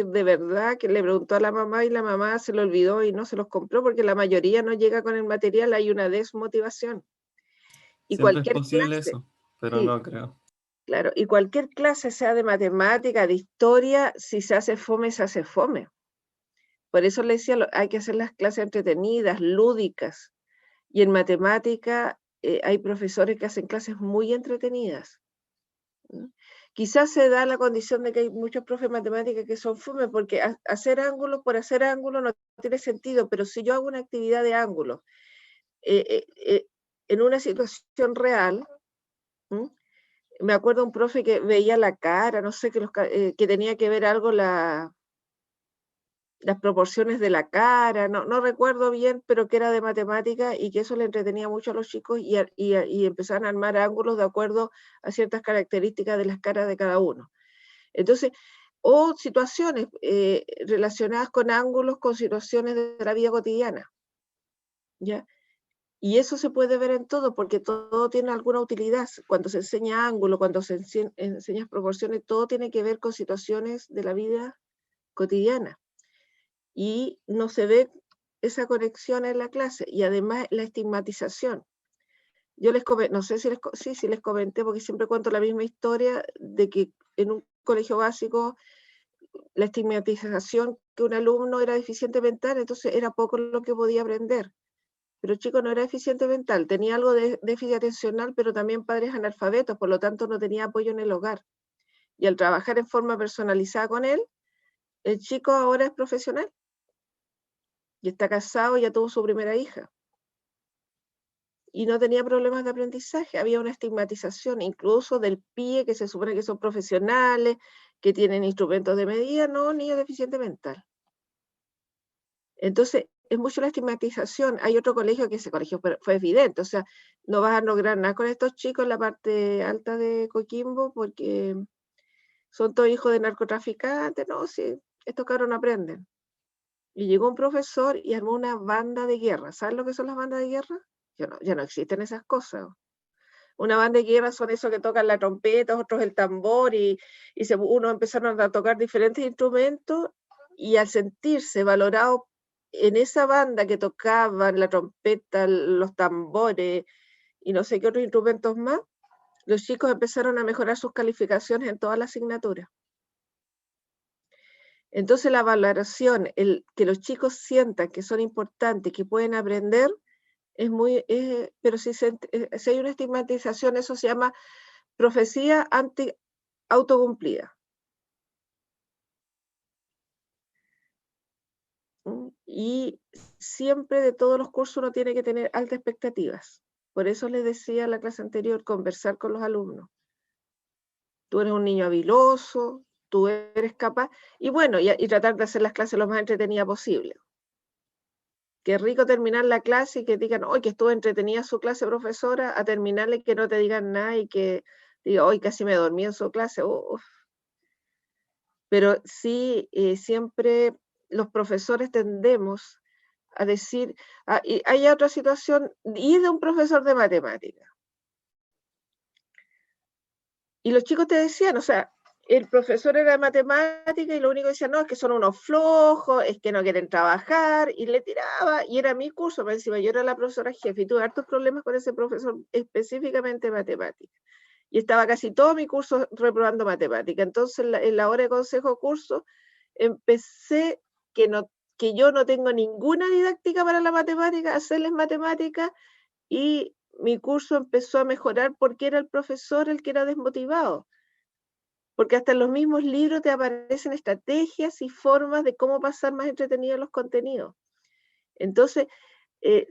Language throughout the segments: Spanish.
de verdad que le preguntó a la mamá y la mamá se lo olvidó y no se los compró porque la mayoría no llega con el material, hay una desmotivación. Y Siempre es cualquier posible clase, eso, pero sí, no creo. claro, y cualquier clase, sea de matemática, de historia, si se hace fome, se hace fome. Por eso le decía, hay que hacer las clases entretenidas, lúdicas. Y en matemática hay profesores que hacen clases muy entretenidas. ¿Mm? Quizás se da la condición de que hay muchos profes de matemáticas que son fome, porque hacer ángulos por hacer ángulos no tiene sentido, pero si yo hago una actividad de ángulos eh, eh, eh, en una situación real, ¿m? Me acuerdo un profe que veía la cara, no sé, que tenía que ver algo las proporciones de la cara, no recuerdo bien, pero que era de matemática y que eso le entretenía mucho a los chicos y empezaron a armar ángulos de acuerdo a ciertas características de las caras de cada uno. Entonces, o situaciones relacionadas con ángulos, con situaciones de la vida cotidiana, ¿ya? Y eso se puede ver en todo, porque todo tiene alguna utilidad. Cuando se enseña ángulo, cuando se enseña proporciones, todo tiene que ver con situaciones de la vida cotidiana. Y no se ve esa conexión en la clase. Y además la estigmatización. Yo les comenté, no sé si les comenté, porque siempre cuento la misma historia, de que en un colegio básico la estigmatización que un alumno era deficiente mental, entonces era poco lo que podía aprender. Pero el chico no era deficiente mental, tenía algo de déficit atencional, pero también padres analfabetos, por lo tanto no tenía apoyo en el hogar. Y al trabajar en forma personalizada con él, el chico ahora es profesional y está casado y ya tuvo su primera hija. Y no tenía problemas de aprendizaje, había una estigmatización incluso del PIE, que se supone que son profesionales, que tienen instrumentos de medida, no, niño deficiente mental. Entonces, es mucho la estigmatización. Hay otro colegio que ese colegio fue evidente, o sea, no vas a lograr nada con estos chicos en la parte alta de Coquimbo porque son todos hijos de narcotraficantes, no, sí, estos cabros no aprenden. Y llegó un profesor y armó una banda de guerra. ¿Sabes lo que son las bandas de guerra? Ya no existen esas cosas. Una banda de guerra son esos que tocan la trompeta, otros el tambor, unos empezaron a tocar diferentes instrumentos y al sentirse valorados en esa banda que tocaban la trompeta, los tambores y no sé qué otros instrumentos más, los chicos empezaron a mejorar sus calificaciones en todas las asignaturas. Entonces la valoración, que los chicos sientan que son importantes, que pueden aprender, pero si hay una estigmatización, eso se llama profecía autocumplida. Y siempre de todos los cursos uno tiene que tener altas expectativas. Por eso les decía en la clase anterior, conversar con los alumnos. Tú eres un niño habiloso, tú eres capaz, y bueno, y tratar de hacer las clases lo más entretenidas posible. Qué rico terminar la clase y que digan, hoy que estuvo entretenida su clase, profesora, a terminarle que no te digan nada y que diga, hoy casi me dormí en su clase. Uf. Pero sí, siempre los profesores tendemos a decir, y hay otra situación, y de un profesor de matemática. Y los chicos te decían, o sea, el profesor era de matemática y lo único que decía, no, es que son unos flojos, es que no quieren trabajar, y le tiraba, y era mi curso, pero encima yo era la profesora jefe, y tuve hartos problemas con ese profesor, específicamente de matemática. Y estaba casi todo mi curso reprobando matemática. Entonces, en la hora de consejo de curso, empecé que yo no tengo ninguna didáctica para la matemática, hacerles matemática, y mi curso empezó a mejorar porque era el profesor el que era desmotivado. Porque hasta en los mismos libros te aparecen estrategias y formas de cómo pasar más entretenidos los contenidos. Entonces,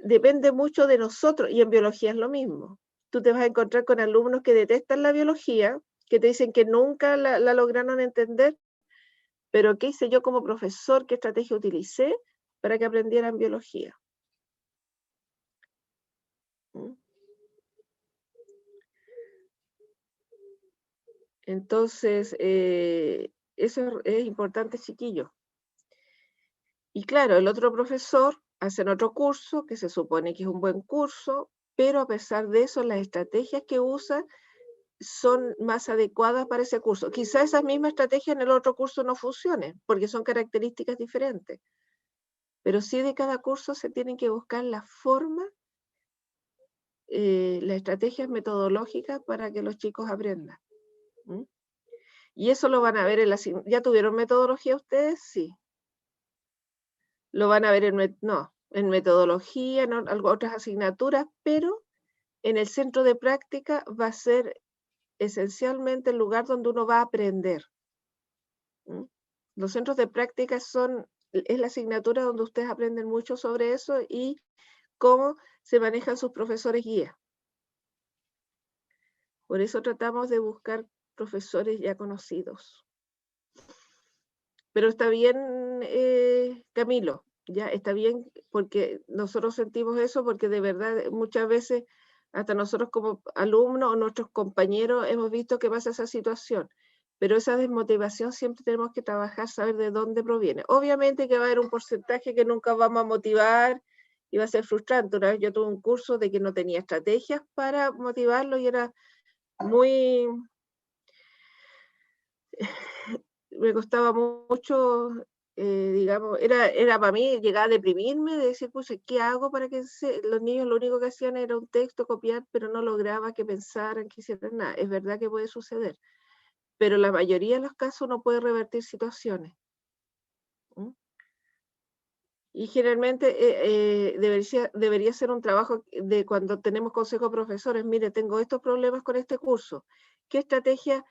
depende mucho de nosotros, y en biología es lo mismo. Tú te vas a encontrar con alumnos que detestan la biología, que te dicen que nunca la lograron entender, pero ¿qué hice yo como profesor? ¿Qué estrategia utilicé para que aprendieran biología? ¿Mm? Entonces, eso es importante, chiquillos. Y claro, el otro profesor hace otro curso, que se supone que es un buen curso, pero a pesar de eso, las estrategias que usa son más adecuadas para ese curso. Quizá esa misma estrategia en el otro curso no funcione, porque son características diferentes. Pero sí de cada curso se tienen que buscar la forma, las estrategias metodológicas para que los chicos aprendan. ¿Mm? Y eso lo van a ver en la... ¿Ya tuvieron metodología ustedes? Sí. Lo van a ver en metodología, en otras asignaturas, pero en el centro de práctica va a ser esencialmente el lugar donde uno va a aprender. ¿Mm? Los centros de práctica es la asignatura donde ustedes aprenden mucho sobre eso y cómo se manejan sus profesores guía. Por eso tratamos de buscar profesores ya conocidos. Pero está bien, Camilo, ya está bien, porque nosotros sentimos eso, porque de verdad muchas veces, hasta nosotros como alumnos o nuestros compañeros, hemos visto que pasa esa situación. Pero esa desmotivación siempre tenemos que trabajar, saber de dónde proviene. Obviamente que va a haber un porcentaje que nunca vamos a motivar y va a ser frustrante. Una vez yo tuve un curso de que no tenía estrategias para motivarlo y era muy... me costaba mucho, digamos, era para mí, llegaba a deprimirme, de decir, pues, ¿qué hago para que los niños lo único que hacían era un texto, copiar, pero no lograba que pensaran, que hicieran nada? Es verdad que puede suceder, pero la mayoría de los casos uno puede revertir situaciones. ¿Mm? Y generalmente debería ser un trabajo de cuando tenemos consejo de profesores, mire, tengo estos problemas con este curso, ¿qué estrategias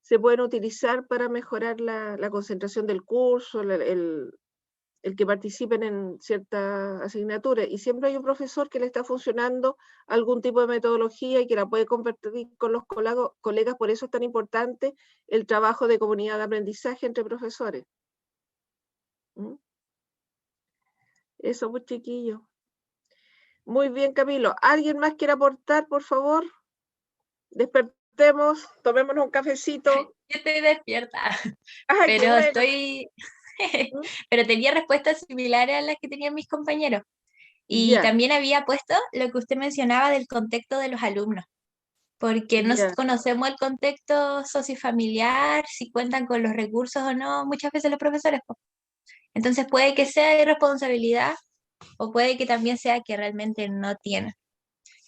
se pueden utilizar para mejorar la concentración del curso, el que participen en cierta asignatura? Y siempre hay un profesor que le está funcionando algún tipo de metodología y que la puede compartir con los colegas, por eso es tan importante el trabajo de comunidad de aprendizaje entre profesores. ¿Mm? Eso, pues, chiquillo. Muy bien, Camilo. ¿Alguien más quiere aportar, por favor? Despertemos, tomémonos un cafecito. Yo estoy despierta, ¡Ay, qué pero bueno! ¿Mm? pero tenía respuestas similares a las que tenían mis compañeros. Y Ya, también había puesto lo que usted mencionaba del contexto de los alumnos, porque no ya, conocemos el contexto sociofamiliar, si cuentan con los recursos o no, muchas veces los profesores, po. Entonces puede que sea irresponsabilidad o puede que también sea que realmente no tienen.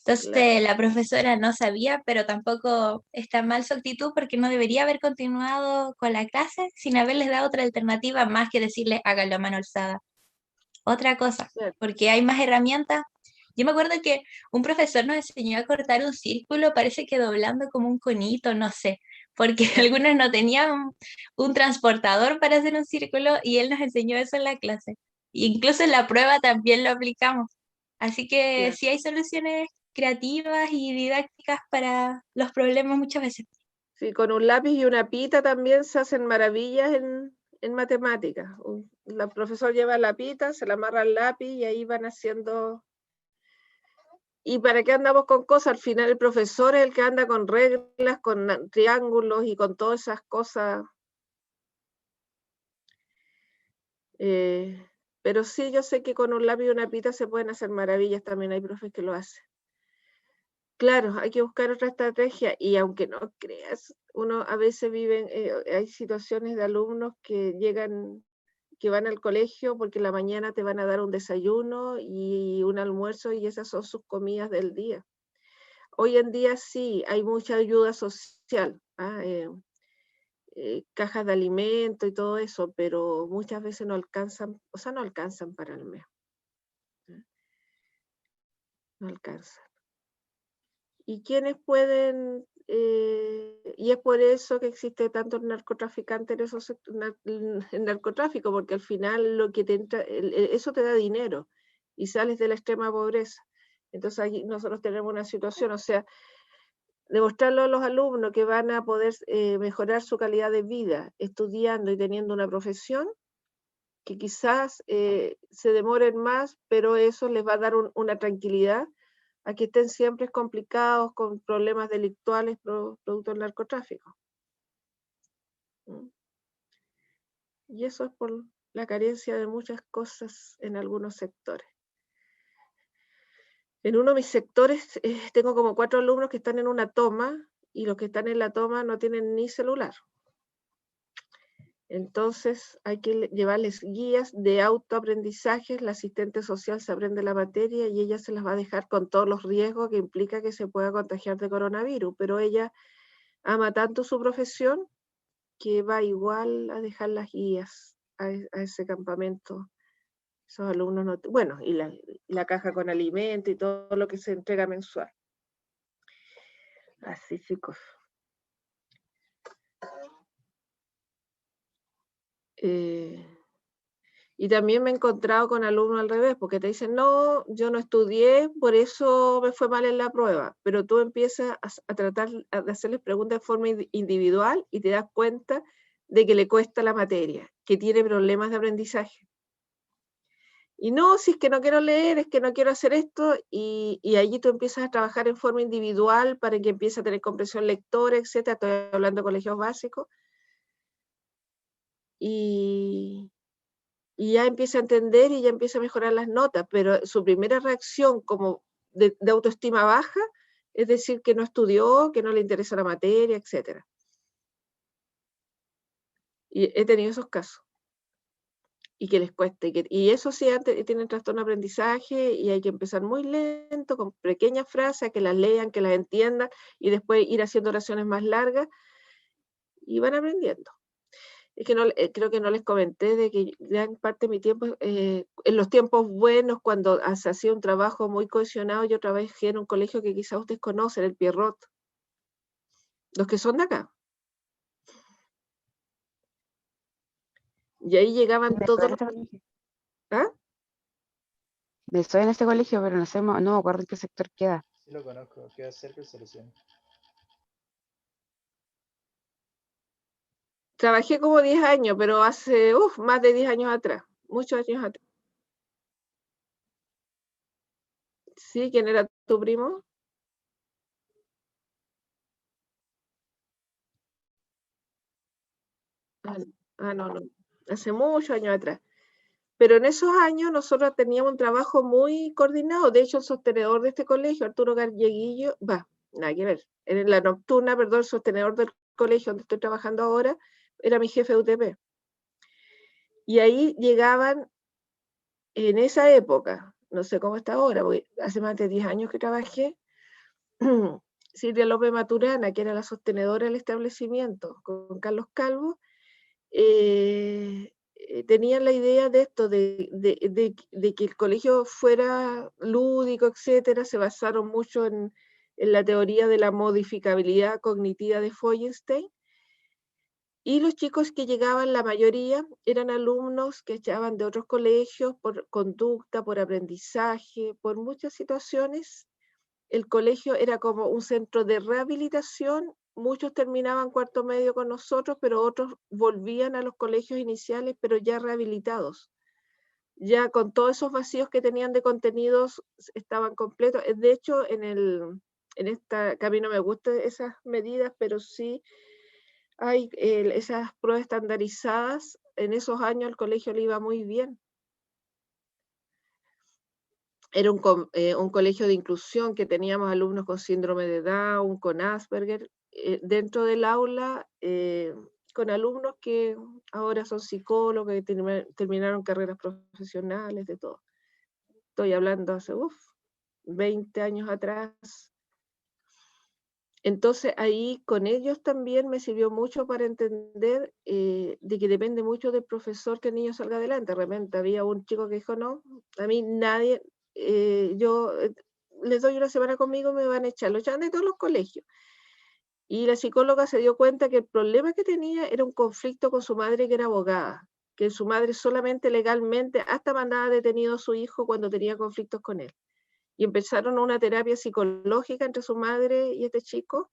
claro. Entonces la profesora no sabía, pero tampoco está mal su actitud porque no debería haber continuado con la clase sin haberles dado otra alternativa más que decirle háganlo a mano alzada. Otra cosa, Claro. porque hay más herramientas. Yo me acuerdo que un profesor nos enseñó a cortar un círculo, parece que doblando como un conito, no sé, porque Ya, algunos no tenían un transportador para hacer un círculo y él nos enseñó eso en la clase. E incluso en la prueba también lo aplicamos. Así que ya. sí hay soluciones creativas y didácticas para los problemas muchas veces. Sí, con un lápiz y una pita también se hacen maravillas en matemáticas. La profesor lleva la pita, se la amarra al lápiz y ahí van haciendo... ¿Y para qué andamos con cosas? Al final el profesor es el que anda con reglas, con triángulos y con todas esas cosas. Pero sí, yo sé que con un lápiz y una pita se pueden hacer maravillas, también hay profes que lo hacen. Claro, hay que buscar otra estrategia y aunque no creas, uno a veces hay situaciones de alumnos que llegan, que van al colegio porque en la mañana te van a dar un desayuno y un almuerzo y esas son sus comidas del día. Hoy en día sí, hay mucha ayuda social, cajas de alimento y todo eso, pero muchas veces no alcanzan, o sea, no alcanzan para el mes, ¿eh? No alcanzan. ¿Y quiénes pueden? Y es por eso que existe tanto el narcotraficante en el narcotráfico, porque al final lo que te entra, eso te da dinero y sales de la extrema pobreza. Entonces aquí nosotros tenemos una situación, o sea, demostrarle a los alumnos que van a poder mejorar su calidad de vida estudiando y teniendo una profesión, que quizás se demoren más, pero eso les va a dar una tranquilidad a que estén siempre complicados con problemas delictuales producto del narcotráfico. ¿Mm? Y eso es por la carencia de muchas cosas en algunos sectores. En uno de mis sectores tengo como 4 alumnos que están en una toma y los que están en la toma no tienen ni celular. Entonces hay que llevarles guías de autoaprendizaje. La asistente social se aprende la materia y ella se las va a dejar con todos los riesgos que implica que se pueda contagiar de coronavirus, pero ella ama tanto su profesión que va igual a dejar las guías a ese campamento. Esos alumnos no, bueno, y la caja con alimento y todo lo que se entrega mensual. Así, chicos. Y también me he encontrado con alumnos al revés, porque te dicen, no, yo no estudié, por eso me fue mal en la prueba, pero tú empiezas a tratar de hacerles preguntas de forma individual y te das cuenta de que le cuesta la materia, que tiene problemas de aprendizaje. Y no, si es que no quiero leer, es que no quiero hacer esto, y allí tú empiezas a trabajar en forma individual para que empiece a tener comprensión lectora, etc. Estoy hablando de colegios básicos. Y ya empieza a entender y ya empieza a mejorar las notas, pero su primera reacción como de autoestima baja es decir que no estudió, que no le interesa la materia, etc. Y he tenido esos casos. Y que les cuesta. Y eso sí, tienen trastorno de aprendizaje y hay que empezar muy lento, con pequeñas frases, que las lean, que las entiendan y después ir haciendo oraciones más largas y van aprendiendo. Es que no, creo que no les comenté de que gran parte de mi tiempo, en los tiempos buenos, cuando se hacía un trabajo muy cohesionado, yo trabajé en un colegio que quizás ustedes conocen, el Pierrot, los que son de acá. Y ahí llegaban todos los... ¿Ah? Estoy en este colegio, pero no sé, no me acuerdo en qué sector queda. Sí lo conozco, queda cerca de Salesiano. Trabajé como 10 años, pero hace más de 10 años atrás, muchos años atrás. ¿Sí? ¿Quién era tu primo? No, hace muchos años atrás. Pero en esos años nosotros teníamos un trabajo muy coordinado. De hecho, el sostenedor de este colegio, Arturo Galleguillo, nada que ver. En la nocturna, perdón, el sostenedor del colegio donde estoy trabajando ahora, era mi jefe de UTP. Y ahí llegaban, en esa época, no sé cómo está ahora, porque hace más de 10 años que trabajé, Silvia López Maturana, que era la sostenedora del establecimiento, con Carlos Calvo, tenían la idea de esto, de que el colegio fuera lúdico, etcétera. Se basaron mucho en la teoría de la modificabilidad cognitiva de Feuerstein. Y los chicos que llegaban, la mayoría, eran alumnos que echaban de otros colegios por conducta, por aprendizaje, por muchas situaciones. El colegio era como un centro de rehabilitación. Muchos terminaban cuarto medio con nosotros, pero otros volvían a los colegios iniciales, pero ya rehabilitados. Ya con todos esos vacíos que tenían de contenidos estaban completos. De hecho, en esta, que a mí no me gustan esas medidas, pero sí hay esas pruebas estandarizadas. En esos años el colegio le iba muy bien. Era un colegio de inclusión que teníamos alumnos con síndrome de Down, con Asperger, dentro del aula, con alumnos que ahora son psicólogos, que terminaron carreras profesionales, de todo. Estoy hablando hace 20 años atrás. Entonces ahí con ellos también me sirvió mucho para entender de que depende mucho del profesor que el niño salga adelante. De repente había un chico que dijo, no, a mí nadie, yo les doy una semana conmigo, me van a echar. Lo echaban de todos los colegios. Y la psicóloga se dio cuenta que el problema que tenía era un conflicto con su madre, que era abogada, que su madre solamente legalmente hasta mandaba detenido a su hijo cuando tenía conflictos con él. Y empezaron una terapia psicológica entre su madre y este chico.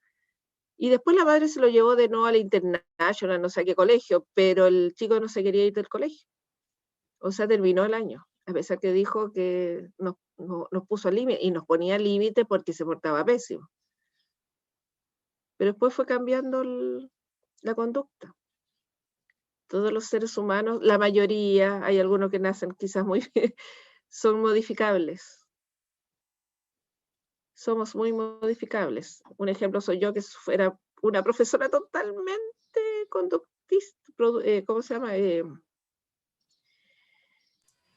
Y después la madre se lo llevó de nuevo al International, no sé a qué colegio, pero el chico no se quería ir del colegio. O sea, terminó el año, a pesar que dijo que nos puso límite, y nos ponía límite porque se portaba pésimo. Pero después fue cambiando la conducta. Todos los seres humanos, la mayoría, hay algunos que nacen quizás muy bien, son modificables. somos muy modificables. Un ejemplo soy yo, que fuera una profesora totalmente conductista, ¿cómo se llama?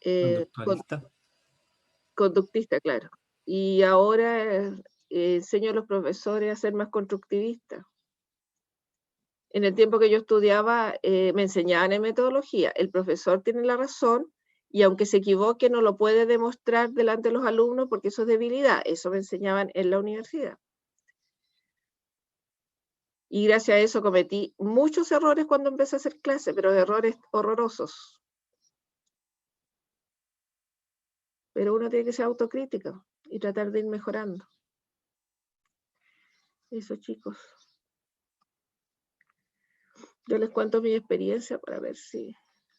Conductualista. Conductista, claro. Y ahora enseño a los profesores a ser más constructivistas. En el tiempo que yo estudiaba, me enseñaban en metodología. El profesor tiene la razón y aunque se equivoque, no lo puede demostrar delante de los alumnos porque eso es debilidad. Eso me enseñaban en la universidad. Y gracias a eso cometí muchos errores cuando empecé a hacer clase, pero errores horrorosos. Pero uno tiene que ser autocrítico y tratar de ir mejorando. Eso, chicos. Yo les cuento mi experiencia para ver si...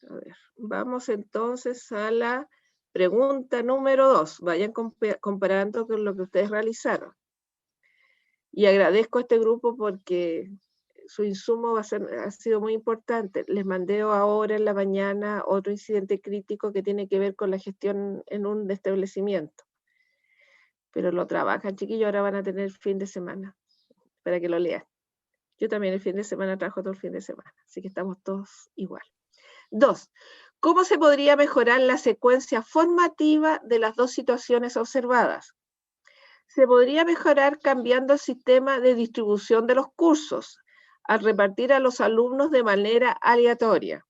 A ver, vamos entonces a la pregunta número 2. Vayan comparando con lo que ustedes realizaron. Y agradezco a este grupo porque su insumo ha sido muy importante. Les mandé ahora en la mañana otro incidente crítico que tiene que ver con la gestión en un establecimiento. Pero lo trabajan, chiquillos, ahora van a tener fin de semana para que lo lean. Yo también el fin de semana trabajo todo el fin de semana, así que estamos todos igual. 2. ¿Cómo se podría mejorar la secuencia formativa de las dos situaciones observadas? Se podría mejorar cambiando el sistema de distribución de los cursos, al repartir a los alumnos de manera aleatoria,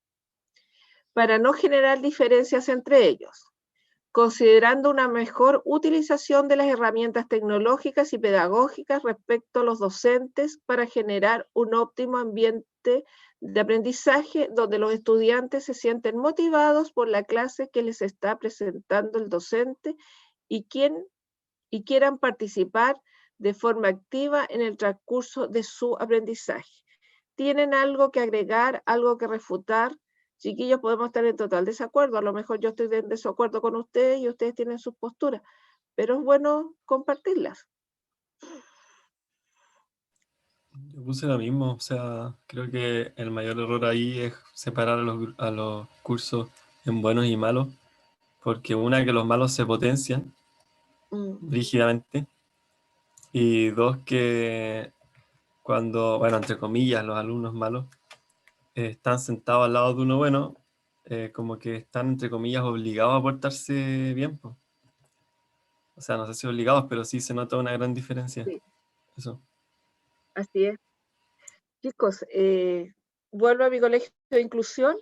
para no generar diferencias entre ellos, considerando una mejor utilización de las herramientas tecnológicas y pedagógicas respecto a los docentes para generar un óptimo ambiente de aprendizaje donde los estudiantes se sienten motivados por la clase que les está presentando el docente y quieran participar de forma activa en el transcurso de su aprendizaje. ¿Tienen algo que agregar, algo que refutar? Chiquillos, podemos estar en total desacuerdo. A lo mejor yo estoy en desacuerdo con ustedes y ustedes tienen sus posturas, pero es bueno compartirlas. Yo puse lo mismo, o sea, creo que el mayor error ahí es separar a los cursos en buenos y malos, porque una, que los malos se potencian rígidamente, y dos, que cuando, bueno, entre comillas, los alumnos malos están sentados al lado de uno bueno, como que están, entre comillas, obligados a portarse bien, po. O sea, no sé si obligados, pero sí se nota una gran diferencia. Sí. Eso. Así es. Chicos, vuelvo a mi colegio de inclusión.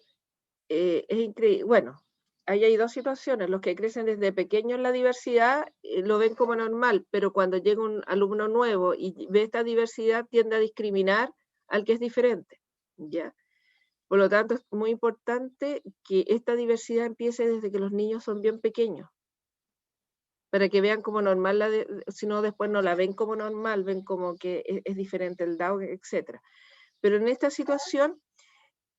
Es increíble. Bueno, ahí hay dos situaciones. Los que crecen desde pequeños en la diversidad lo ven como normal, pero cuando llega un alumno nuevo y ve esta diversidad, tiende a discriminar al que es diferente, ¿ya? Por lo tanto, es muy importante que esta diversidad empiece desde que los niños son bien pequeños, para que vean como normal, si no después no la ven como normal, ven como que es diferente el Down, etc. Pero en esta situación,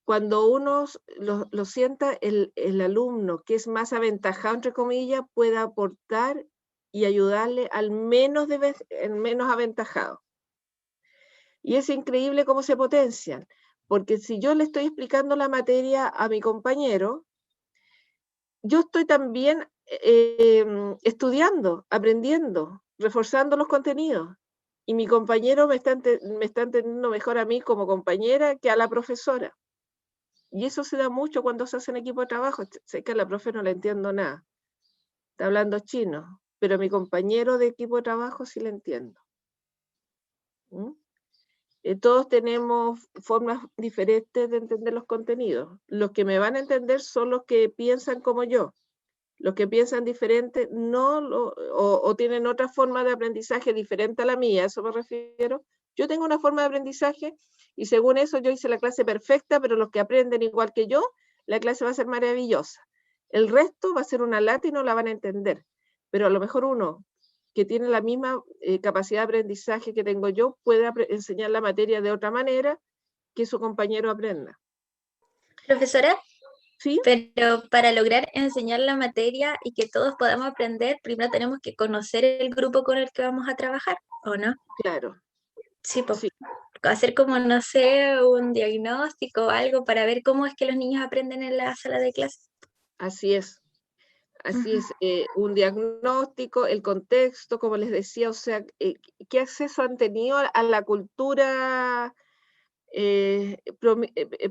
cuando uno lo sienta, el alumno que es más aventajado, entre comillas, pueda aportar y ayudarle al menos aventajado. Y es increíble cómo se potencian, porque si yo le estoy explicando la materia a mi compañero, yo estoy también estudiando, aprendiendo, reforzando los contenidos. Y mi compañero me está entendiendo mejor a mí como compañera que a la profesora. Y eso se da mucho cuando se hace en equipo de trabajo. Sé que a la profe no le entiendo nada. Está hablando chino. Pero a mi compañero de equipo de trabajo sí le entiendo. Todos tenemos formas diferentes de entender los contenidos. Los que me van a entender son los que piensan como yo. Los que piensan diferente o tienen otra forma de aprendizaje diferente a la mía, a eso me refiero. Yo tengo una forma de aprendizaje y según eso yo hice la clase perfecta, pero los que aprenden igual que yo, la clase va a ser maravillosa. El resto va a ser una lata y no la van a entender. Pero a lo mejor uno que tiene la misma capacidad de aprendizaje que tengo yo puede enseñar la materia de otra manera que su compañero aprenda. Profesora, ¿Sí? pero para lograr enseñar la materia y que todos podamos aprender, primero tenemos que conocer el grupo con el que vamos a trabajar, ¿o no? Claro. Sí, pues Sí. hacer como, no sé, un diagnóstico o algo para ver cómo es que los niños aprenden en la sala de clase. Así es. Así es, un diagnóstico, el contexto, como les decía, o sea, qué acceso han tenido a la cultura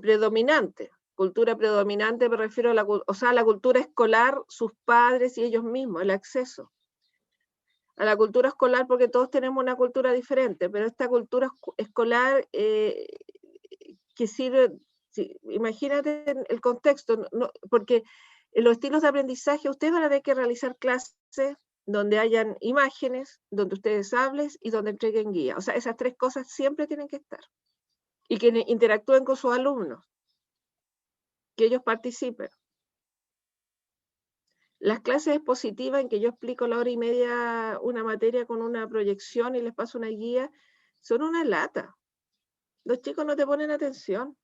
predominante. Cultura predominante me refiero a la cultura escolar, sus padres y ellos mismos, el acceso a la cultura escolar, porque todos tenemos una cultura diferente, pero esta cultura escolar que sirve, imagínate el contexto, porque en los estilos de aprendizaje ustedes van a tener que realizar clases donde hayan imágenes, donde ustedes hablen y donde entreguen guía. O sea, esas tres cosas siempre tienen que estar. Y que interactúen con sus alumnos, que ellos participen. Las clases expositivas en que yo explico la hora y media una materia con una proyección y les paso una guía, son una lata. Los chicos no te ponen atención.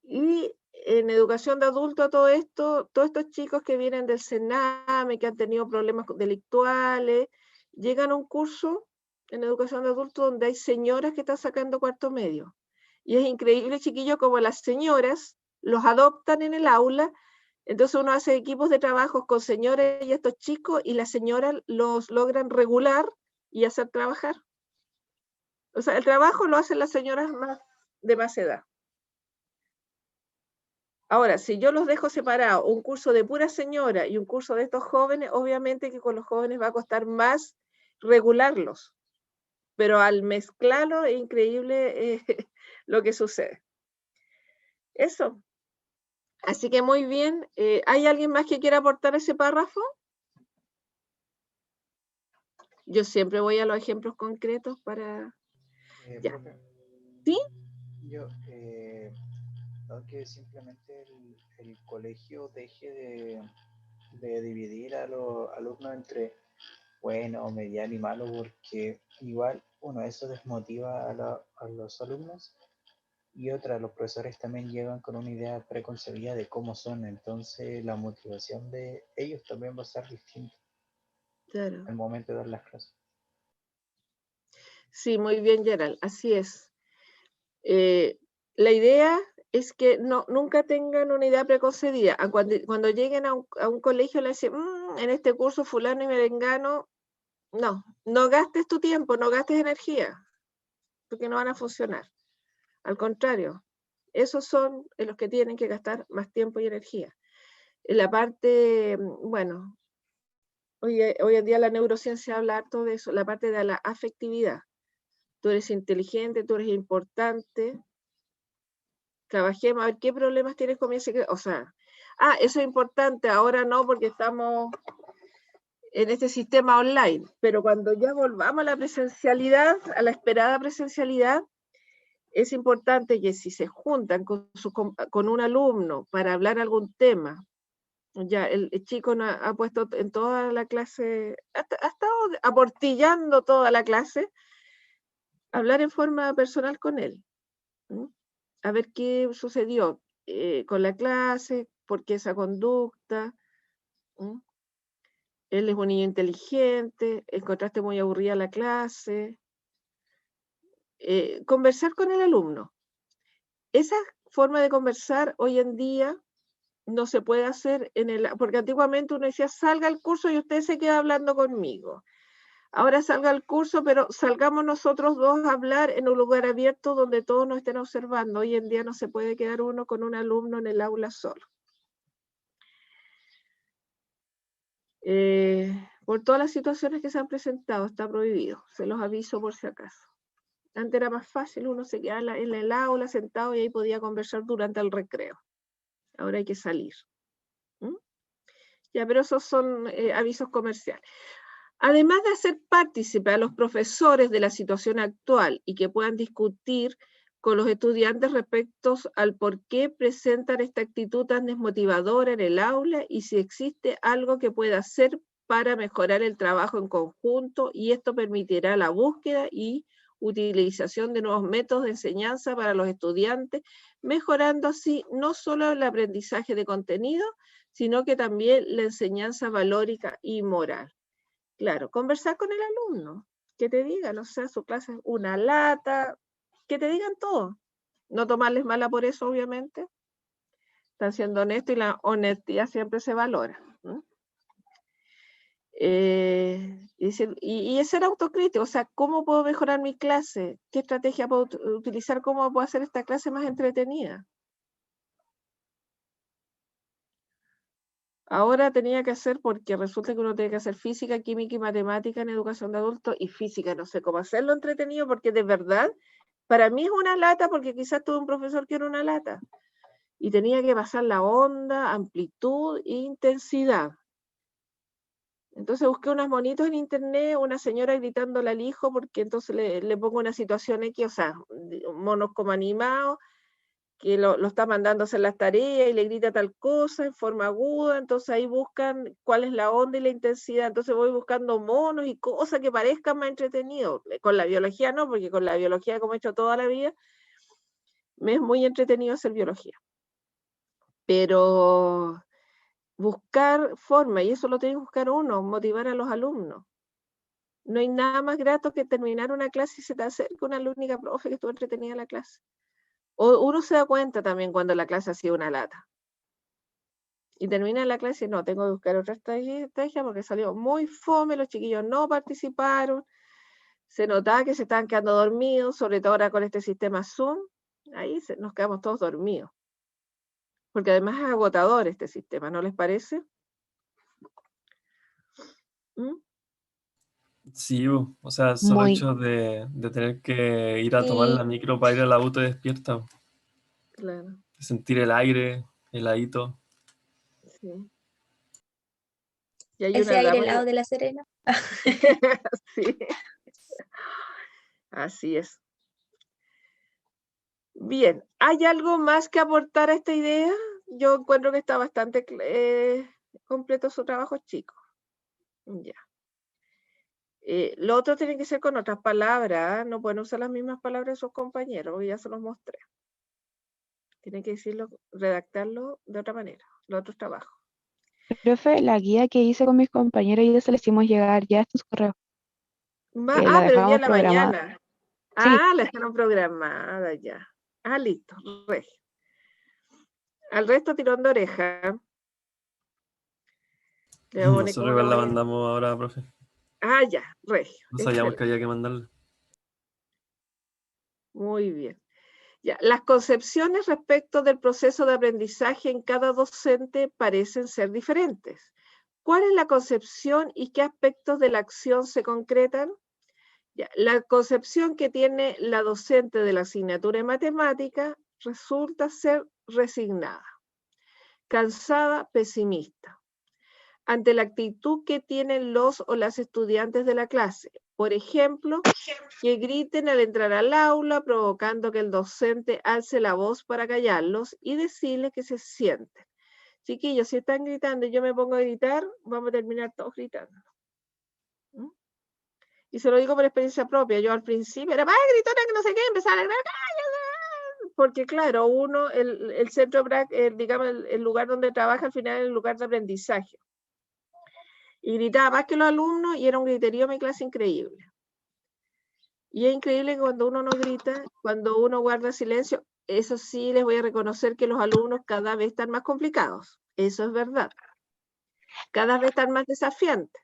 Y en educación de adultos, todo esto, todos estos chicos que vienen del Sename, que han tenido problemas delictuales, llegan a un curso en educación de adultos donde hay señoras que están sacando cuarto medio. Y es increíble, chiquillos, como las señoras los adoptan en el aula. Entonces uno hace equipos de trabajo con señores y estos chicos, y las señoras los logran regular y hacer trabajar. O sea, el trabajo lo hacen las señoras de más edad. Ahora, si yo los dejo separados, un curso de pura señora y un curso de estos jóvenes, obviamente que con los jóvenes va a costar más regularlos. Pero al mezclarlo es increíble lo que sucede. Eso. Así que muy bien. ¿Hay alguien más que quiera aportar ese párrafo? Yo siempre voy a los ejemplos concretos para... Ya. Profe, ¿Sí? yo, no que simplemente el colegio deje de dividir a los alumnos entre bueno, mediano y malo, porque igual, uno, eso desmotiva a los alumnos, y otra, los profesores también llegan con una idea preconcebida de cómo son, entonces la motivación de ellos también va a ser distinta Claro. al momento de dar las clases. Sí, muy bien, Gerald. Así es. La idea es que nunca tengan una idea preconcebida. Cuando lleguen a un colegio le dicen, en este curso fulano y merengano, no gastes tu tiempo, no gastes energía, porque no van a funcionar. Al contrario, esos son los que tienen que gastar más tiempo y energía. En la parte, bueno, hoy en día la neurociencia habla harto de eso, la parte de la afectividad. Tú eres inteligente, tú eres importante. Trabajemos a ver qué problemas tienes con mi secreto. O sea, eso es importante, ahora no, porque estamos en este sistema online, pero cuando ya volvamos a la presencialidad, a la esperada presencialidad, es importante que si se juntan con un alumno para hablar algún tema, ya el chico ha puesto en toda la clase, ha estado aportillando toda la clase, hablar en forma personal con él. A ver qué sucedió con la clase, por qué esa conducta. Él es un niño inteligente, encontraste muy aburrida la clase. Conversar con el alumno. Esa forma de conversar hoy en día no se puede hacer porque antiguamente uno decía, salga al curso y usted se queda hablando conmigo. Ahora salga al curso, pero salgamos nosotros dos a hablar en un lugar abierto donde todos nos estén observando. Hoy en día no se puede quedar uno con un alumno en el aula solo. Por todas las situaciones que se han presentado, está prohibido. Se los aviso por si acaso. Antes era más fácil, uno se quedaba en el aula sentado y ahí podía conversar durante el recreo. Ahora hay que salir. Ya, pero esos son avisos comerciales. Además de hacer partícipe a los profesores de la situación actual y que puedan discutir con los estudiantes respecto al por qué presentan esta actitud tan desmotivadora en el aula y si existe algo que pueda hacer para mejorar el trabajo en conjunto, y esto permitirá la búsqueda y utilización de nuevos métodos de enseñanza para los estudiantes, mejorando así no solo el aprendizaje de contenido, sino que también la enseñanza valórica y moral. Claro, conversar con el alumno, que te digan, o sea, su clase es una lata, que te digan todo. No tomarles mala por eso, obviamente, Están siendo honestos y la honestidad siempre se valora. Y es ser autocrítico, o sea, ¿cómo puedo mejorar mi clase? ¿Qué estrategia puedo utilizar? ¿Cómo puedo hacer esta clase más entretenida? Ahora tenía que hacer, porque resulta que uno tiene que hacer física, química y matemática en educación de adultos, y física no sé cómo hacerlo entretenido, porque de verdad, para mí es una lata, porque quizás tuve un profesor que era una lata, y tenía que pasar la onda, amplitud e intensidad. Entonces busqué unos monitos en internet, una señora gritándole al hijo, porque entonces le pongo una situación X, o sea, monos como animados, que lo está mandando a hacer las tareas y le grita tal cosa en forma aguda, entonces ahí buscan cuál es la onda y la intensidad, entonces voy buscando monos y cosas que parezcan más entretenidos. Con la biología no, porque con la biología, como he hecho toda la vida, me es muy entretenido hacer biología. Pero buscar forma, y eso lo tiene que buscar uno, motivar a los alumnos. No hay nada más grato que terminar una clase y se te acerca una alumnica profe que estuvo entretenida en la clase. O uno se da cuenta también cuando la clase ha sido una lata. Y termina la clase y no, tengo que buscar otra estrategia porque salió muy fome, los chiquillos no participaron, se notaba que se estaban quedando dormidos, sobre todo ahora con este sistema Zoom, ahí nos quedamos todos dormidos. Porque además es agotador este sistema, ¿no les parece? ¿Mm? Sí, o sea, solo el Muy. hecho de tener que ir a tomar Sí. la micro para ir a la U te despierta, Claro, de sentir el aire, heladito. sí. Y hay Ese una aire dama helado de La Serena. sí, así es. Bien, ¿hay algo más que aportar a esta idea? Yo encuentro que está bastante completo su trabajo, chicos. Ya. Lo otro tiene que ser con otras palabras, ¿ah? No pueden usar las mismas palabras de sus compañeros, porque ya se los mostré. Tienen que decirlo, redactarlo de otra manera, los otros trabajos. Profe, la guía que hice con mis compañeros y se la hicimos llegar ya a estos correos. La Pero el día dejamos de la programada. mañana. Sí, La dejaron programada ya. Listo, regio. Al resto tirón de oreja. Le voy a poner Nosotros como la igual la voy a... mandamos ahora, profe. Ya, regio. No sabíamos que Excelente. había que mandarla. Muy bien. Ya, las concepciones respecto del proceso de aprendizaje en cada docente parecen ser diferentes. ¿Cuál es la concepción y qué aspectos de la acción se concretan? Ya, la concepción que tiene la docente de la asignatura de matemática resulta ser resignada, cansada, pesimista, ante la actitud que tienen los o las estudiantes de la clase. Por ejemplo, que griten al entrar al aula, provocando que el docente alce la voz para callarlos y decirles que se sienten. Chiquillos, si están gritando y yo me pongo a gritar, vamos a terminar todos gritando. ¿Mm? Y se lo digo por experiencia propia. Yo al principio era más gritona que no sé qué, empezaba a gritar, ¡cállate! Porque claro, uno, el centro, digamos, el lugar donde trabaja al final es el lugar de aprendizaje. Y gritaba más que los alumnos y era un griterío en mi clase increíble. Y es increíble que cuando uno no grita, cuando uno guarda silencio, eso sí les voy a reconocer que los alumnos cada vez están más complicados. Eso es verdad. Cada vez están más desafiantes.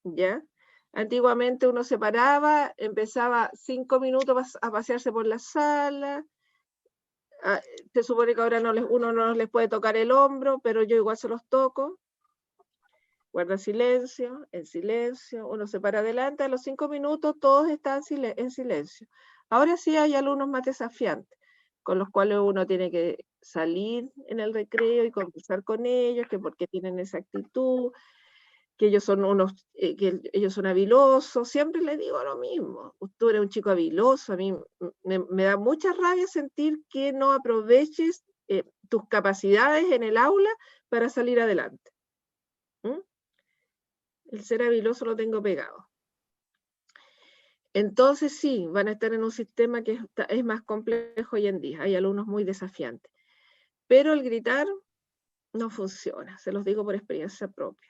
¿Ya? Antiguamente uno se paraba, empezaba 5 minutos a pasearse por la sala. Se supone que ahora uno no les puede tocar el hombro, pero yo igual se los toco. Guarda silencio, en silencio, uno se para adelante, a los 5 minutos todos están en silencio. Ahora sí hay alumnos más desafiantes, con los cuales uno tiene que salir en el recreo y conversar con ellos, que por qué tienen esa actitud, que ellos son que ellos son habilosos. Siempre les digo lo mismo, tú eres un chico habiloso, a mí me da mucha rabia sentir que no aproveches tus capacidades en el aula para salir adelante. ¿Mm? El ser habiloso lo tengo pegado. Entonces sí, van a estar en un sistema que es más complejo hoy en día. Hay alumnos muy desafiantes. Pero el gritar no funciona, se los digo por experiencia propia.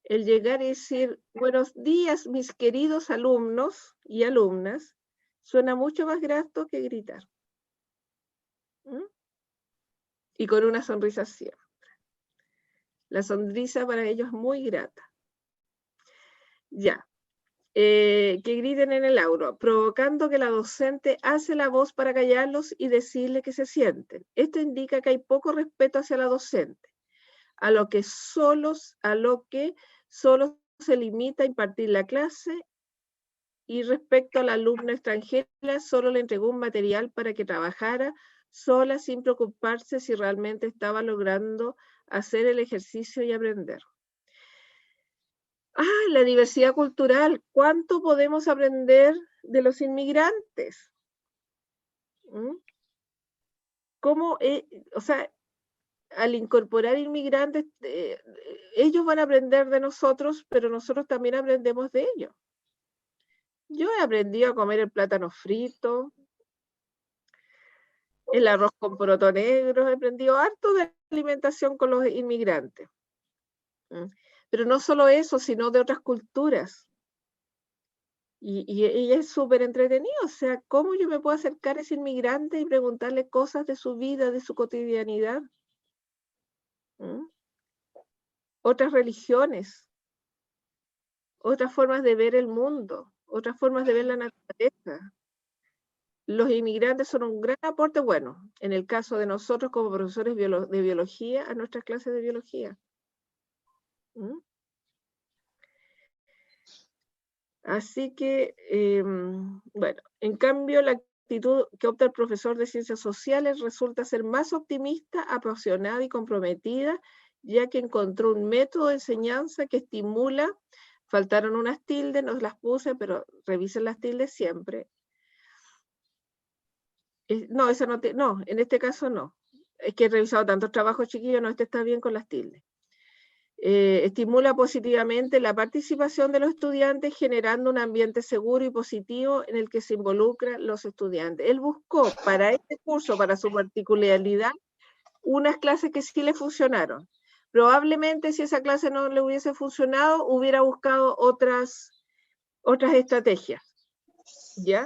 El llegar y decir, buenos días, mis queridos alumnos y alumnas, suena mucho más grato que gritar. ¿Mm? y con una sonrisa siempre. La sonrisa para ellos es muy grata. Ya. Que griten en el aula, provocando que la docente hace la voz para callarlos y decirle que se sienten. Esto indica que hay poco respeto hacia la docente, a lo que solo se limita a impartir la clase, y respecto a la alumna extranjera, solo le entregó un material para que trabajara sola sin preocuparse si realmente estaba logrando hacer el ejercicio y aprender. La diversidad cultural. ¿Cuánto podemos aprender de los inmigrantes? ¿Cómo, o sea, al incorporar inmigrantes, ellos van a aprender de nosotros, pero nosotros también aprendemos de ellos? Yo he aprendido a comer el plátano frito, el arroz con poroto negro, he aprendido harto de alimentación con los inmigrantes. Pero no solo eso, sino de otras culturas. Y es súper entretenido. O sea, ¿cómo yo me puedo acercar a ese inmigrante y preguntarle cosas de su vida, de su cotidianidad? Otras religiones, otras formas de ver el mundo, otras formas de ver la naturaleza. Los inmigrantes son un gran aporte, bueno, en el caso de nosotros como profesores de biología, a nuestras clases de biología. Así que, bueno, en cambio la actitud que opta el profesor de ciencias sociales resulta ser más optimista, apasionada y comprometida, ya que encontró un método de enseñanza que estimula, faltaron unas tildes, no las puse, pero revisen las tildes siempre. No, esa no, en este caso no. Es que he revisado tantos trabajos, chiquillos, no, este está bien con las tildes. Estimula positivamente la participación de los estudiantes, generando un ambiente seguro y positivo en el que se involucran los estudiantes. Él buscó para este curso, para su particularidad, unas clases que sí le funcionaron. Probablemente si esa clase no le hubiese funcionado, hubiera buscado otras estrategias, ¿ya?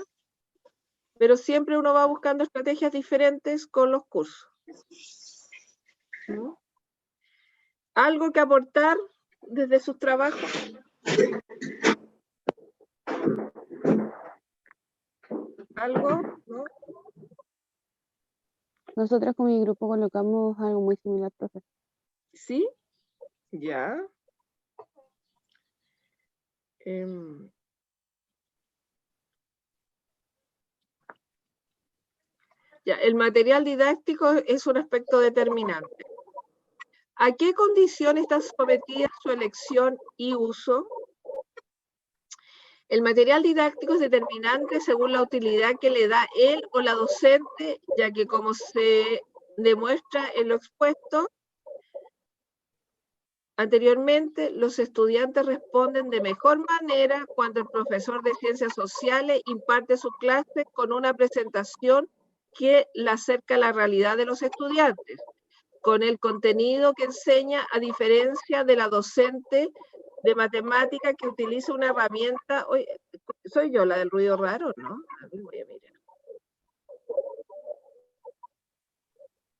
Pero siempre uno va buscando estrategias diferentes con los cursos. ¿Algo que aportar desde sus trabajos? ¿Algo? ¿No? Nosotros con mi grupo colocamos algo muy similar, profe. ¿Sí? Ya. Ya, el material didáctico es un aspecto determinante. ¿A qué condición está sometida su elección y uso? El material didáctico es determinante según la utilidad que le da él o la docente, ya que como se demuestra en lo expuesto anteriormente, los estudiantes responden de mejor manera cuando el profesor de ciencias sociales imparte su clase con una presentación que la acerca a la realidad de los estudiantes, con el contenido que enseña, a diferencia de la docente de matemática que utiliza una herramienta. Oye, soy yo la del ruido raro, ¿no? A ver, voy a mirar.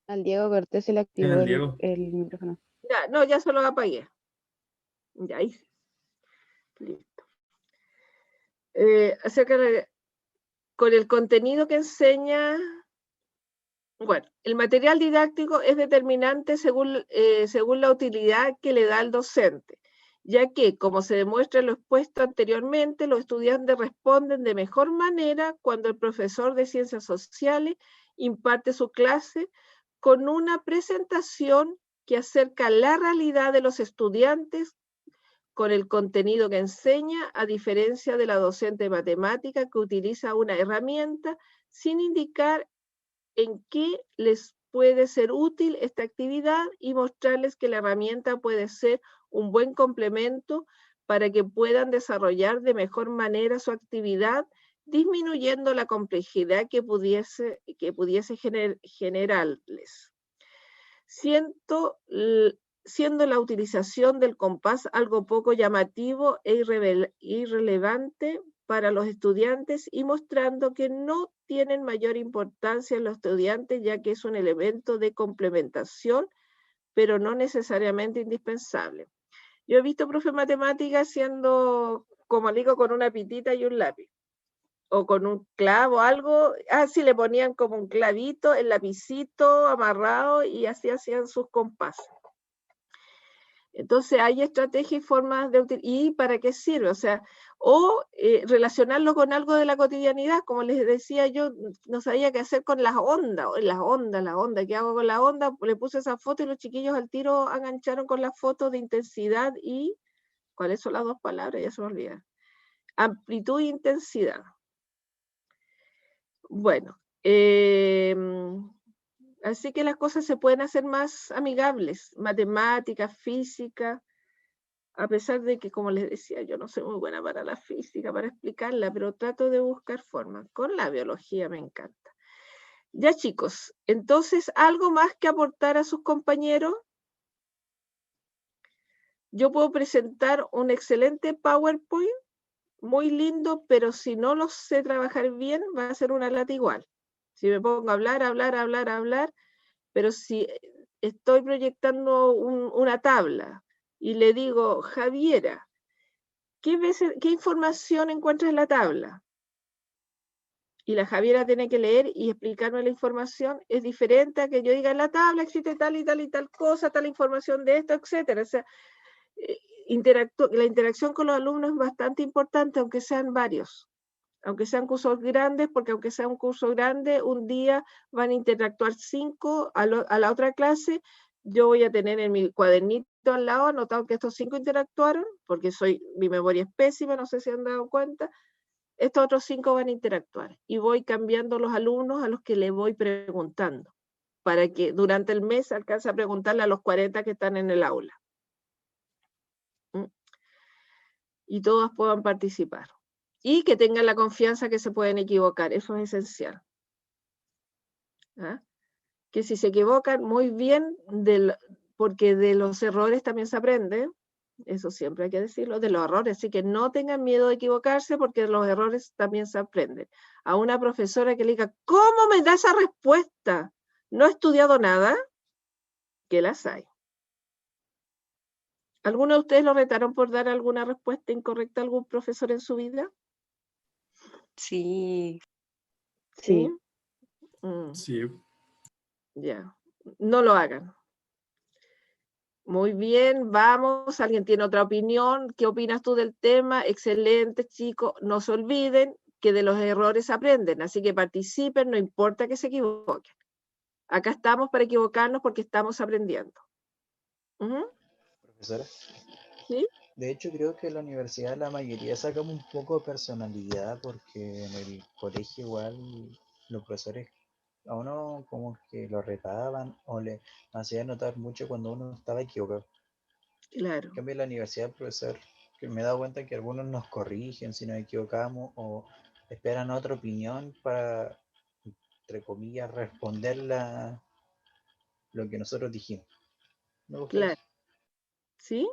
Al Diego Cortés se le activó el micrófono. Ya, no, ya se lo apagué. Ya hice. Listo. Acerca con el contenido que enseña. Bueno, el material didáctico es determinante según la utilidad que le da el docente, ya que, como se demuestra en lo expuesto anteriormente, los estudiantes responden de mejor manera cuando el profesor de ciencias sociales imparte su clase con una presentación que acerca la realidad de los estudiantes con el contenido que enseña, a diferencia de la docente de matemática que utiliza una herramienta sin indicar en qué les puede ser útil esta actividad y mostrarles que la herramienta puede ser un buen complemento para que puedan desarrollar de mejor manera su actividad, disminuyendo la complejidad que pudiese generarles. Siendo la utilización del compás algo poco llamativo e irrelevante para los estudiantes y mostrando que no tienen mayor importancia en los estudiantes, ya que es un elemento de complementación, pero no necesariamente indispensable. Yo he visto profe matemáticas haciendo, como digo, con una pitita y un lápiz, o con un clavo, algo, así le ponían como un clavito, el lapicito amarrado, y así hacían sus compases. Entonces hay estrategias y formas de utilizar. ¿Y para qué sirve? O sea, relacionarlo con algo de la cotidianidad, como les decía yo, no sabía qué hacer con las ondas, ¿qué hago con la onda? Le puse esa foto y los chiquillos al tiro engancharon con la foto de intensidad y, ¿cuáles son las dos palabras? Ya se me olvidan. Amplitud e intensidad. Bueno, así que las cosas se pueden hacer más amigables, matemáticas, física, a pesar de que, como les decía, yo no soy muy buena para la física, para explicarla, pero trato de buscar formas. Con la biología me encanta. Ya, chicos, entonces, ¿algo más que aportar a sus compañeros? Yo puedo presentar un excelente PowerPoint, muy lindo, pero si no lo sé trabajar bien, va a ser una lata igual. Si me pongo a hablar, pero si estoy proyectando una tabla y le digo, Javiera, ¿qué información encuentras en la tabla? Y la Javiera tiene que leer y explicarme la información, es diferente a que yo diga en la tabla existe tal y tal y tal cosa, tal información de esto, etcétera. O sea, la interacción con los alumnos es bastante importante, aunque sean varios, aunque sean cursos grandes, porque aunque sea un curso grande, un día van a interactuar 5 a la otra clase. Yo voy a tener en mi cuadernito al lado anotado que estos 5 interactuaron, porque mi memoria es pésima, no sé si han dado cuenta. Estos otros 5 van a interactuar y voy cambiando los alumnos a los que le voy preguntando, para que durante el mes alcance a preguntarle a los 40 que están en el aula. Y todos puedan participar. Y que tengan la confianza que se pueden equivocar, eso es esencial. ¿Ah? Que si se equivocan, muy bien, porque de los errores también se aprende, eso siempre hay que decirlo, de los errores, así que no tengan miedo de equivocarse, porque de los errores también se aprenden. A una profesora que le diga, ¿cómo me da esa respuesta? ¿No he estudiado nada? Que las hay. ¿Alguno de ustedes lo retaron por dar alguna respuesta incorrecta a algún profesor en su vida? Sí. ¿Sí? Sí. Ya. No lo hagan. Muy bien, vamos. ¿Alguien tiene otra opinión? ¿Qué opinas tú del tema? Excelente, chicos. No se olviden que de los errores aprenden, así que participen, no importa que se equivoquen. Acá estamos para equivocarnos porque estamos aprendiendo. Profesora. ¿Sí? De hecho, creo que en la universidad la mayoría sacamos un poco de personalidad, porque en el colegio igual los profesores a uno como que lo retaban o le hacían notar mucho cuando uno estaba equivocado. Claro. En cambio, en la universidad, el profesor, que me he dado cuenta que algunos nos corrigen si nos equivocamos o esperan otra opinión para, entre comillas, responder lo que nosotros dijimos. Me gusta Claro. eso. ¿Sí?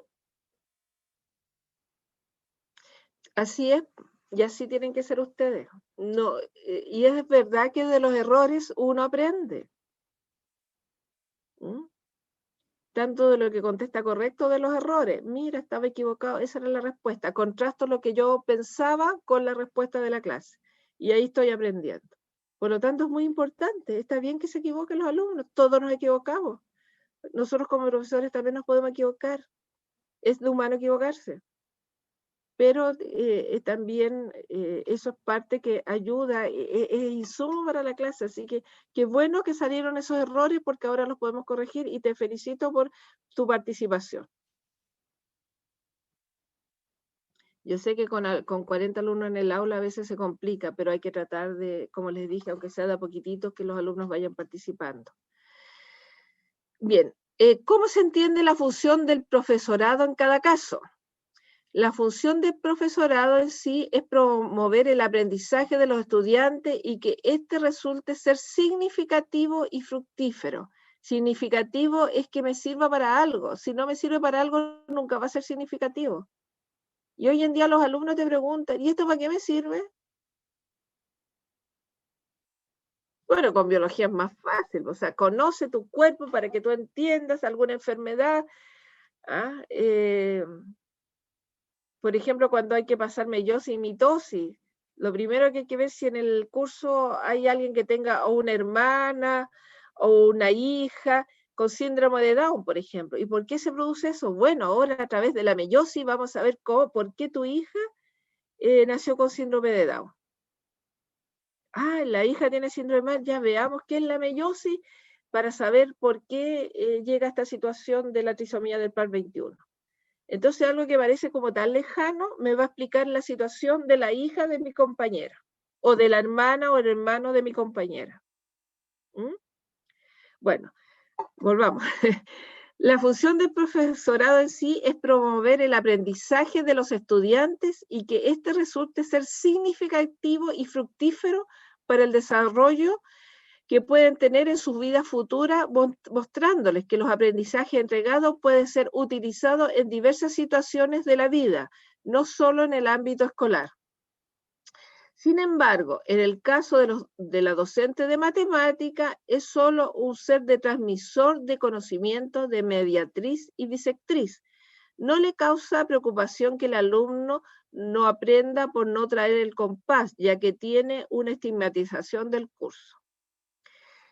Así es, y así tienen que ser ustedes. No, y es verdad que de los errores uno aprende. Tanto de lo que contesta correcto de los errores. Mira, estaba equivocado, esa era la respuesta. Contrasto lo que yo pensaba con la respuesta de la clase. Y ahí estoy aprendiendo. Por lo tanto, es muy importante. Está bien que se equivoquen los alumnos. Todos nos equivocamos. Nosotros como profesores también nos podemos equivocar. Es de humano equivocarse. Pero también eso es parte que ayuda, es insumo para la clase, así que qué bueno que salieron esos errores porque ahora los podemos corregir y te felicito por tu participación. Yo sé que con 40 alumnos en el aula a veces se complica, pero hay que tratar de, como les dije, aunque sea de a poquititos, que los alumnos vayan participando. Bien, ¿cómo se entiende la función del profesorado en cada caso? La función del profesorado en sí es promover el aprendizaje de los estudiantes y que éste resulte ser significativo y fructífero. Significativo es que me sirva para algo. Si no me sirve para algo, nunca va a ser significativo. Y hoy en día los alumnos te preguntan, ¿y esto para qué me sirve? Bueno, con biología es más fácil, o sea, conoce tu cuerpo para que tú entiendas alguna enfermedad. ¿Ah? Por ejemplo, cuando hay que pasar meiosis y mitosis, lo primero que hay que ver si en el curso hay alguien que tenga o una hermana o una hija con síndrome de Down, por ejemplo. ¿Y por qué se produce eso? Bueno, ahora a través de la meiosis vamos a ver por qué tu hija nació con síndrome de Down. Ah, la hija tiene síndrome de Down, ya veamos qué es la meiosis para saber por qué llega esta situación de la trisomía del par 21. Entonces algo que parece como tan lejano me va a explicar la situación de la hija de mi compañera, o de la hermana o el hermano de mi compañera. ¿Mm? Bueno, volvamos. La función del profesorado en sí es promover el aprendizaje de los estudiantes y que éste resulte ser significativo y fructífero para el desarrollo que pueden tener en sus vidas futuras, mostrándoles que los aprendizajes entregados pueden ser utilizados en diversas situaciones de la vida, no solo en el ámbito escolar. Sin embargo, en el caso de la docente de matemática, es solo un ser de transmisor de conocimiento, de mediatriz y bisectriz. No le causa preocupación que el alumno no aprenda por no traer el compás, ya que tiene una estigmatización del curso.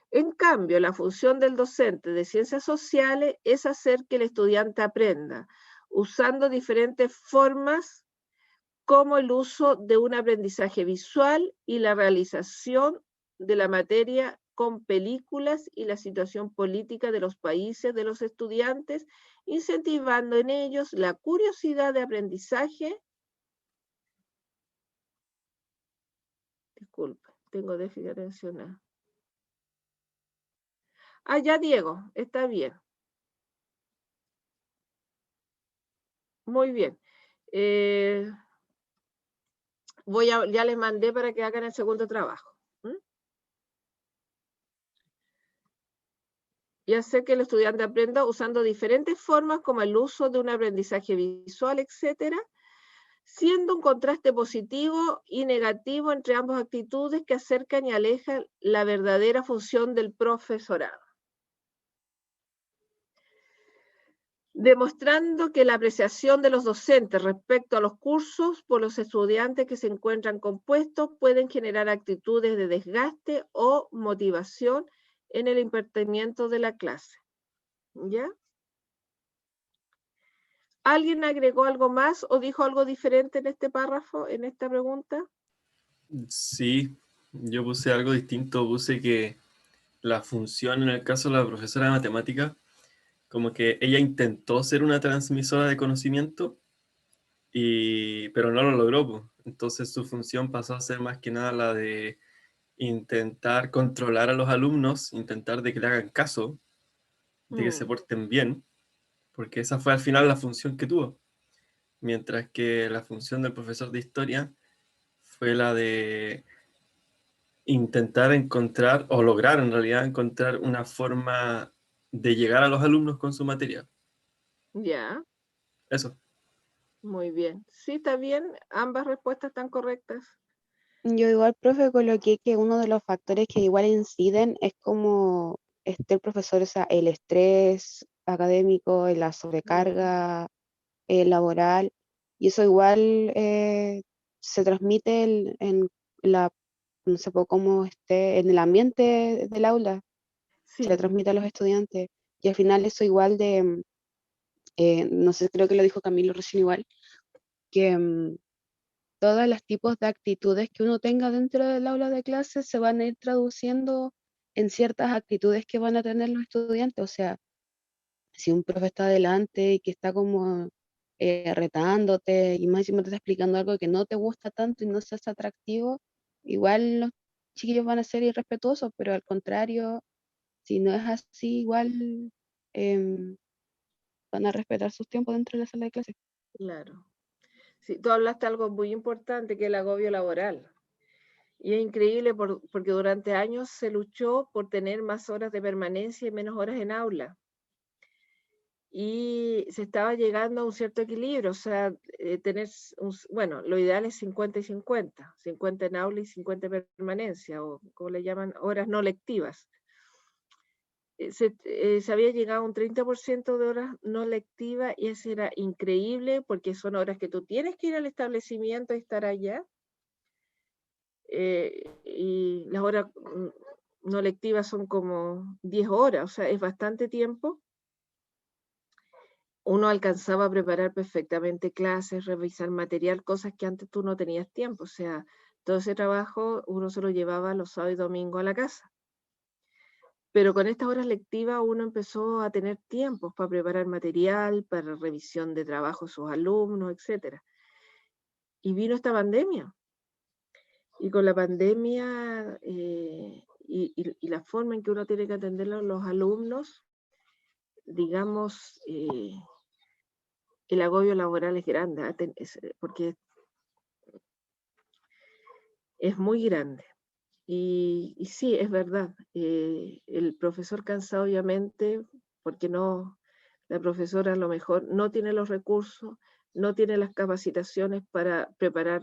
En cambio, la función del docente de ciencias sociales es hacer que el estudiante aprenda, usando diferentes formas como el uso de un aprendizaje visual y la realización de la materia con películas y la situación política de los países de los estudiantes, incentivando en ellos la curiosidad de aprendizaje. Disculpe, tengo déficit atencional. Ah, ya, Diego, está bien. Muy bien. Ya les mandé para que hagan el segundo trabajo. Y hacer que el estudiante aprenda usando diferentes formas como el uso de un aprendizaje visual, etcétera, siendo un contraste positivo y negativo entre ambas actitudes que acercan y alejan la verdadera función del profesorado. Demostrando que la apreciación de los docentes respecto a los cursos por los estudiantes que se encuentran compuestos pueden generar actitudes de desgaste o motivación en el impartimiento de la clase. ¿Ya? ¿Alguien agregó algo más o dijo algo diferente en este párrafo, en esta pregunta? Sí, yo puse algo distinto, puse que la función en el caso de la profesora de matemática, como que ella intentó ser una transmisora de conocimiento, pero no lo logró, pues. Entonces su función pasó a ser más que nada la de intentar controlar a los alumnos, intentar de que le hagan caso, de que se porten bien, porque esa fue al final la función que tuvo. Mientras que la función del profesor de historia fue la de intentar encontrar, o lograr en realidad encontrar una forma de llegar a los alumnos con su materia. Ya, Eso. muy bien. Sí, está bien, ambas respuestas están correctas. Yo igual, profe, coloqué que uno de los factores que igual inciden es como el profesor, o sea, el estrés académico, la sobrecarga laboral, y eso igual se transmite en la, no sé po, cómo esté, en el ambiente del aula, se le Sí, transmite a los estudiantes, y al final eso igual no sé, creo que lo dijo Camilo recién igual, que todos los tipos de actitudes que uno tenga dentro del aula de clase se van a ir traduciendo en ciertas actitudes que van a tener los estudiantes. O sea, si un profe está adelante y que está como retándote y más encima te está explicando algo que no te gusta tanto y no seas atractivo, igual los chiquillos van a ser irrespetuosos, pero al contrario, si no es así, igual em, van a respetar sus tiempos dentro de la sala de clase. claro. Sí, tú hablaste algo muy importante, que es el agobio laboral. Y es increíble porque durante años se luchó por tener más horas de permanencia y menos horas en aula. y se estaba llegando a un cierto equilibrio, o sea, bueno, lo ideal es 50 y 50, 50 en aula y 50 en permanencia, o como le llaman, horas no lectivas. Se había llegado a un 30% de horas no lectivas y eso era increíble porque son horas que tú tienes que ir al establecimiento y estar allá. Y las horas no lectivas son como 10 horas, o sea, es bastante tiempo. Uno alcanzaba a preparar perfectamente clases, revisar material, cosas que antes tú no tenías tiempo. O sea, todo ese trabajo uno se lo llevaba los sábados y domingos a la casa. Pero con estas horas lectivas uno empezó a tener tiempos para preparar material, para revisión de trabajo de sus alumnos, etc. Y vino esta pandemia. Y con la pandemia y la forma en que uno tiene que atender a los alumnos, digamos, el agobio laboral es grande, porque es muy grande. Y sí, es verdad, el profesor cansado obviamente, porque la profesora a lo mejor no tiene los recursos, no tiene las capacitaciones para preparar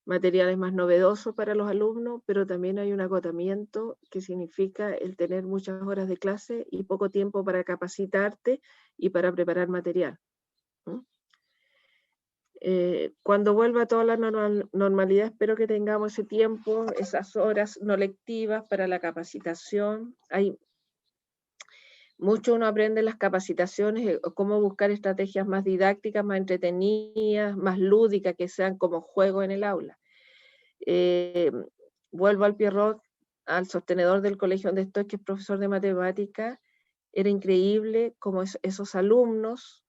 materiales más novedosos para los alumnos, pero también hay un agotamiento que significa el tener muchas horas de clase y poco tiempo para capacitarte y para preparar material. Cuando vuelva a toda la normalidad, espero que tengamos ese tiempo, esas horas no lectivas para la capacitación. Mucho uno aprende en las capacitaciones, cómo buscar estrategias más didácticas, más entretenidas, más lúdicas, que sean como juego en el aula. Vuelvo al Pierrot, al sostenedor del colegio donde estoy, que es profesor de matemática. Era increíble cómo esos alumnos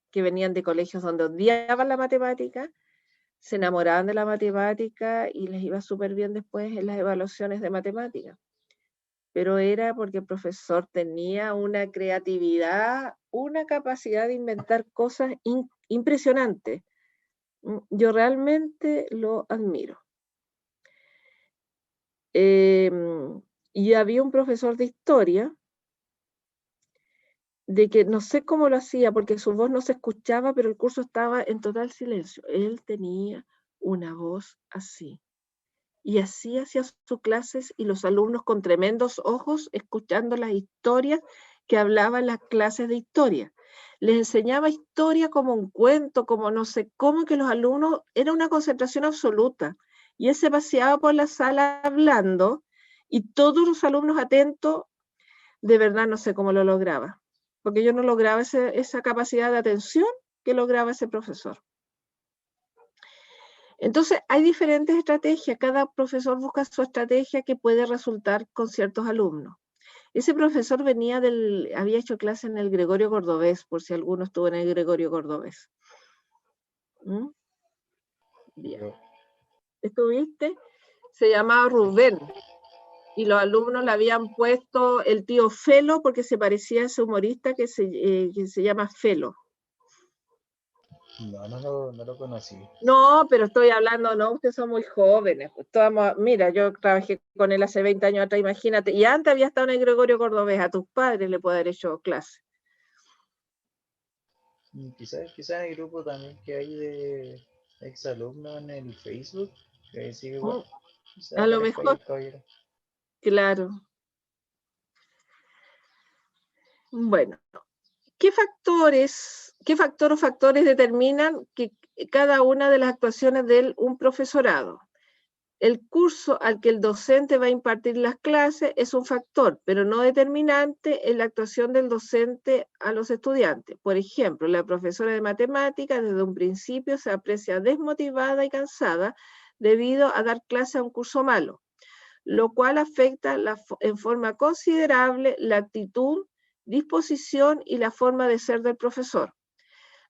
que venían de colegios donde odiaban la matemática, se enamoraban de la matemática y les iba súper bien después en las evaluaciones de matemática. Pero era porque el profesor tenía una creatividad, una capacidad de inventar cosas impresionantes. Yo realmente lo admiro. Y había un profesor de historia, de que no sé cómo lo hacía, porque su voz no se escuchaba, pero el curso estaba en total silencio. Él tenía una voz así. Y así hacía sus clases y los alumnos con tremendos ojos escuchando las historias que hablaba en las clases de historia. Les enseñaba historia como un cuento, como no sé cómo, que los alumnos, era una concentración absoluta. Y él se paseaba por la sala hablando y todos los alumnos atentos, de verdad no sé cómo lo lograba, porque yo no lograba esa capacidad de atención que lograba ese profesor. Entonces, hay diferentes estrategias, cada profesor busca su estrategia que puede resultar con ciertos alumnos. Ese profesor había hecho clase en el Gregorio Cordobés, por si alguno estuvo en el Gregorio Cordobés. Bien. ¿Estuviste? Se llamaba Rubén, y los alumnos le habían puesto el tío Felo porque se parecía a ese humorista que se llama Felo. No lo conocí. No, pero estoy hablando, no, ustedes son muy jóvenes. Mira, yo trabajé con él hace 20 años atrás, imagínate. Y antes había estado en el Gregorio Cordobés, a tus padres le puedo haber hecho clase. Quizás el grupo también que hay de exalumnos en el Facebook, que sigue igual. A lo mejor, claro. Bueno, ¿qué factor o factores determinan que cada una de las actuaciones de un profesorado? El curso al que el docente va a impartir las clases es un factor, pero no determinante en la actuación del docente a los estudiantes. Por ejemplo, la profesora de matemáticas desde un principio se aprecia desmotivada y cansada debido a dar clase a un curso malo, lo cual afecta en forma considerable la actitud, disposición y la forma de ser del profesor.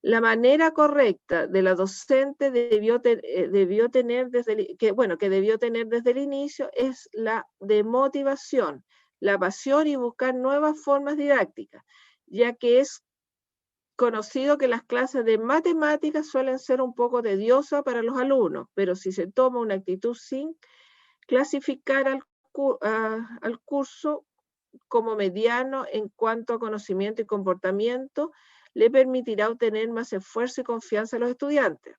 La manera correcta de la docente que debió tener desde el inicio es la de motivación, la pasión y buscar nuevas formas didácticas, ya que es conocido que las clases de matemáticas suelen ser un poco tediosas para los alumnos, pero si se toma una actitud sin clasificar al curso, como mediano en cuanto a conocimiento y comportamiento, le permitirá obtener más esfuerzo y confianza en los estudiantes.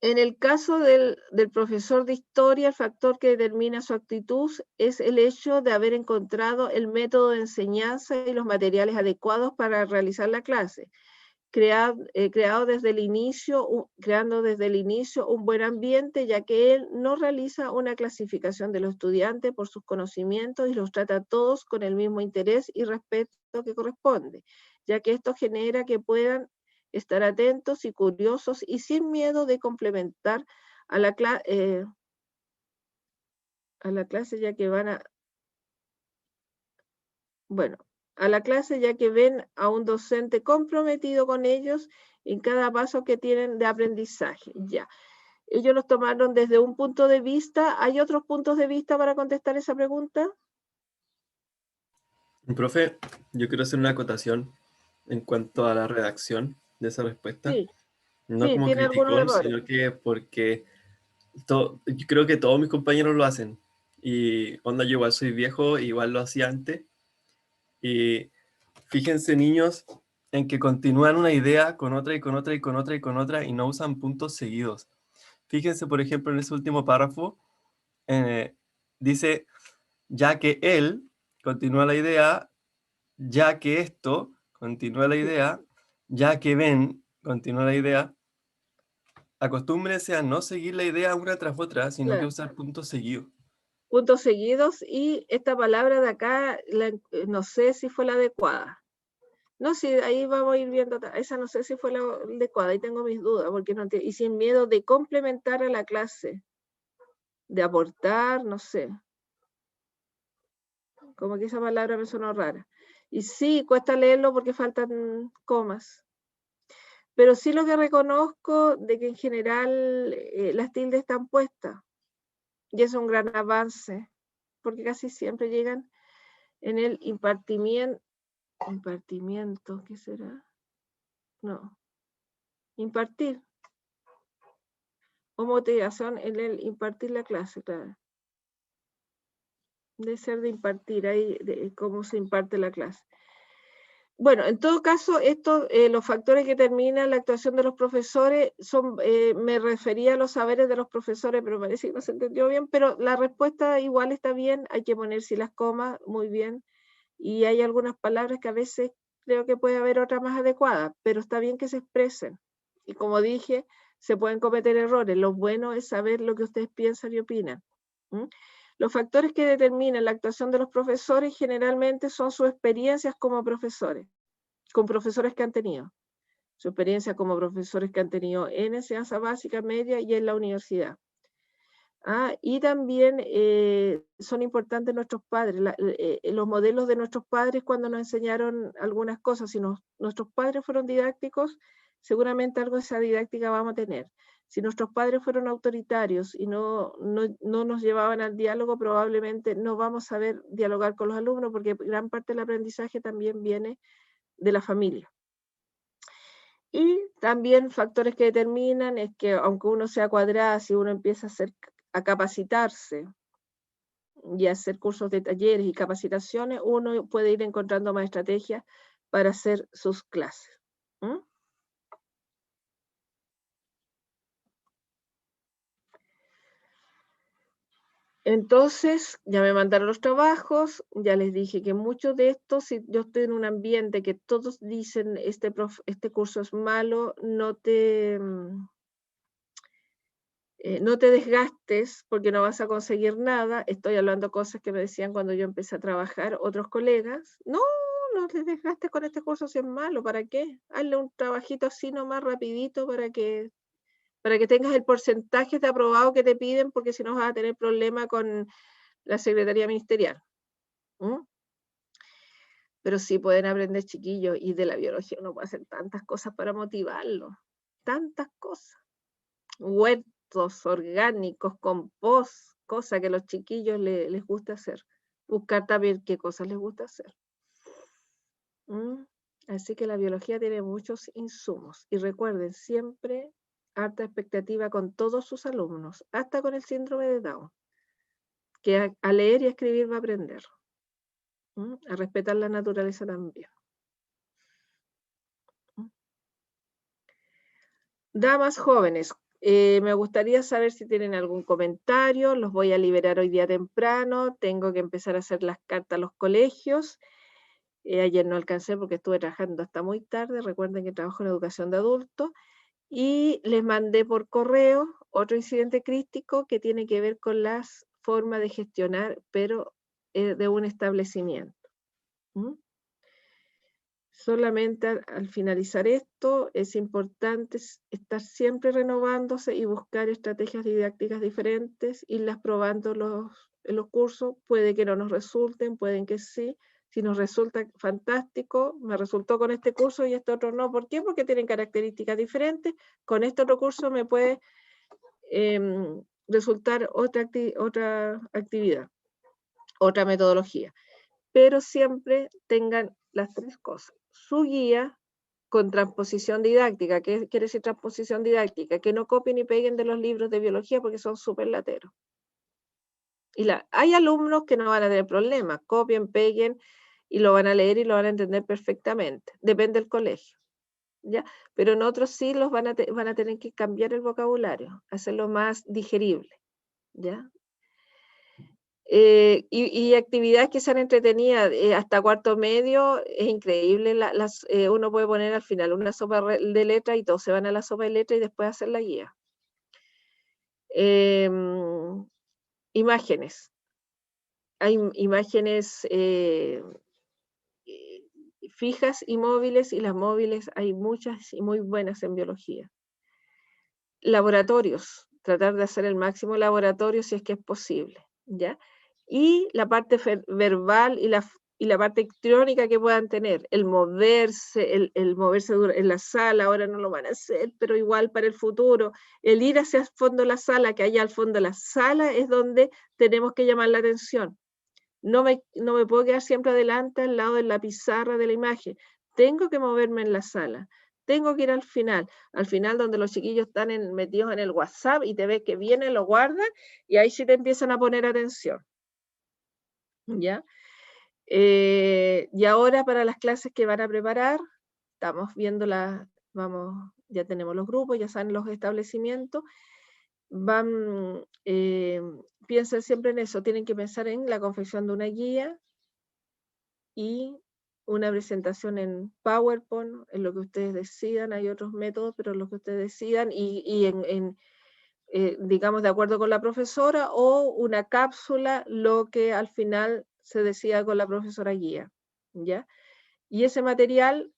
En el caso del profesor de historia, el factor que determina su actitud es el hecho de haber encontrado el método de enseñanza y los materiales adecuados para realizar la clase, creando desde el inicio un buen ambiente, ya que él no realiza una clasificación de los estudiantes por sus conocimientos y los trata a todos con el mismo interés y respeto que corresponde, ya que esto genera que puedan estar atentos y curiosos y sin miedo de complementar a la clase, ya que van a, bueno, a la clase ya que ven a un docente comprometido con ellos en cada paso que tienen de aprendizaje. Ya. Ellos los tomaron desde un punto de vista. ¿Hay otros puntos de vista para contestar esa pregunta? Profe, yo quiero hacer una acotación en cuanto a la redacción de esa respuesta. Sí, No sí, como tiene algunos criticón, errores. sino que porque yo creo que todos mis compañeros lo hacen. Y onda, yo igual soy viejo, igual lo hacía antes. Y fíjense, niños, en que continúan una idea con otra y con otra y con otra y con otra y no usan puntos seguidos. Fíjense, por ejemplo, en ese último párrafo, dice, ya que él, continúa la idea, ya que esto, continúa la idea, ya que ven, continúa la idea. Acostúmbrense a no seguir la idea una tras otra, sino que Claro. usar puntos seguidos. Puntos seguidos, y esta palabra de acá, no sé si fue la adecuada. No, sí, ahí vamos a ir viendo, esa no sé si fue la adecuada, ahí tengo mis dudas, porque no y sin miedo de complementar a la clase, de aportar, no sé. Como que esa palabra me sonó rara. Y sí, cuesta leerlo porque faltan comas. Pero sí lo que reconozco de que en general las tildes están puestas. Y es un gran avance, porque casi siempre llegan en el impartimiento, ¿qué será? No, impartir. O motivación en el impartir la clase, claro. De ser de impartir, ahí de cómo se imparte la clase. Bueno, en todo caso, los factores que determinan la actuación de los profesores son, me refería a los saberes de los profesores, pero parece que no se entendió bien, pero la respuesta igual está bien, hay que poner si las comas muy bien, y hay algunas palabras que a veces creo que puede haber otras más adecuadas, pero está bien que se expresen. Y como dije, se pueden cometer errores, lo bueno es saber lo que ustedes piensan y opinan. ¿Mm? Los factores que determinan la actuación de los profesores generalmente son sus experiencias como profesores, con profesores que han tenido, su experiencia como profesores que han tenido en enseñanza básica, media y en la universidad. Y también son importantes nuestros padres, los modelos de nuestros padres cuando nos enseñaron algunas cosas. Si nuestros padres fueron didácticos, seguramente algo de esa didáctica vamos a tener. Si nuestros padres fueron autoritarios y no nos llevaban al diálogo, probablemente no vamos a saber dialogar con los alumnos, porque gran parte del aprendizaje también viene de la familia. Y también factores que determinan es que aunque uno sea cuadrado, si uno empieza a capacitarse y a hacer cursos de talleres y capacitaciones, uno puede ir encontrando más estrategias para hacer sus clases. ¿Mm? Entonces, ya me mandaron los trabajos, ya les dije que muchos de estos, si yo estoy en un ambiente que todos dicen este curso es malo, no te desgastes porque no vas a conseguir nada. Estoy hablando cosas que me decían cuando yo empecé a trabajar otros colegas. No te desgastes con este curso si es malo, ¿para qué? Hazle un trabajito así nomás rapidito para que tengas el porcentaje de aprobado que te piden, porque si no vas a tener problema con la Secretaría Ministerial. ¿Mm? Pero sí pueden aprender, chiquillos, y de la biología uno puede hacer tantas cosas para motivarlos, tantas cosas. Huertos orgánicos, compost, cosas que a los chiquillos les gusta hacer. Buscar también qué cosas les gusta hacer. Así que la biología tiene muchos insumos. Y recuerden, siempre harta expectativa con todos sus alumnos, hasta con el síndrome de Down. que a leer y a escribir va a aprender. A respetar la naturaleza también. Damas jóvenes, me gustaría saber si tienen algún comentario. Los voy a liberar hoy día temprano. Tengo que empezar a hacer las cartas a los colegios. Ayer no alcancé porque estuve trabajando hasta muy tarde. Recuerden que trabajo en educación de adultos. Y les mandé por correo otro incidente crítico que tiene que ver con las formas de gestionar, pero de un establecimiento. Solamente al finalizar esto, es importante estar siempre renovándose y buscar estrategias didácticas diferentes, irlas probando en los cursos. Puede que no nos resulten, pueden que sí. Si nos resulta fantástico, me resultó con este curso y este otro no. ¿Por qué? Porque tienen características diferentes. Con este otro curso me puede resultar otra actividad, otra metodología. Pero siempre tengan las tres cosas. Su guía con transposición didáctica. ¿Qué quiere decir transposición didáctica? Que no copien y peguen de los libros de biología porque son súper lateros. Y hay alumnos que no van a tener problemas, copien, peguen y lo van a leer y lo van a entender perfectamente. Depende del colegio, ¿ya? Pero en otros sí van a tener que cambiar el vocabulario, hacerlo más digerible, ¿ya? Y actividades que sean entretenidas hasta cuarto medio, es increíble. Uno puede poner al final una sopa de letra y todos se van a la sopa de letra y después hacer la guía. Imágenes. Hay imágenes fijas y móviles, y las móviles hay muchas y muy buenas en biología. Laboratorios. Tratar de hacer el máximo laboratorio si es que es posible, ¿ya? Y la parte verbal y la parte electrónica que puedan tener, el moverse en la sala. Ahora no lo van a hacer, pero igual para el futuro, el ir hacia el fondo de la sala, que allá al fondo de la sala es donde tenemos que llamar la atención. No me puedo quedar siempre adelante al lado de la pizarra de la imagen, tengo que moverme en la sala. Tengo que ir al final donde los chiquillos están metidos en el WhatsApp y te ves que viene, lo guardan y ahí sí te empiezan a poner atención. ¿Ya? Y ahora para las clases que van a preparar, estamos viendo ya tenemos los grupos, ya saben los establecimientos, piensen siempre en eso, tienen que pensar en la confección de una guía y una presentación en PowerPoint, en lo que ustedes decidan. Hay otros métodos, pero lo que ustedes decidan, y digamos, de acuerdo con la profesora, o una cápsula, lo que al final se decida con la profesora guía, ¿ya? Y ese material,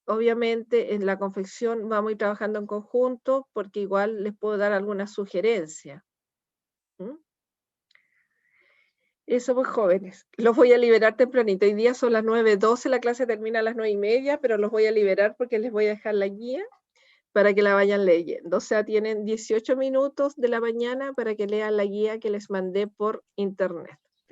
obviamente, en la confección vamos a ir trabajando en conjunto, porque igual les puedo dar alguna sugerencia. Eso, pues, jóvenes, los voy a liberar tempranito. Hoy día son las 9:12, la clase termina a las 9:30, pero los voy a liberar porque les voy a dejar la guía para que la vayan leyendo. O sea, tienen 18 minutos de la mañana para que lean la guía que les mandé por internet.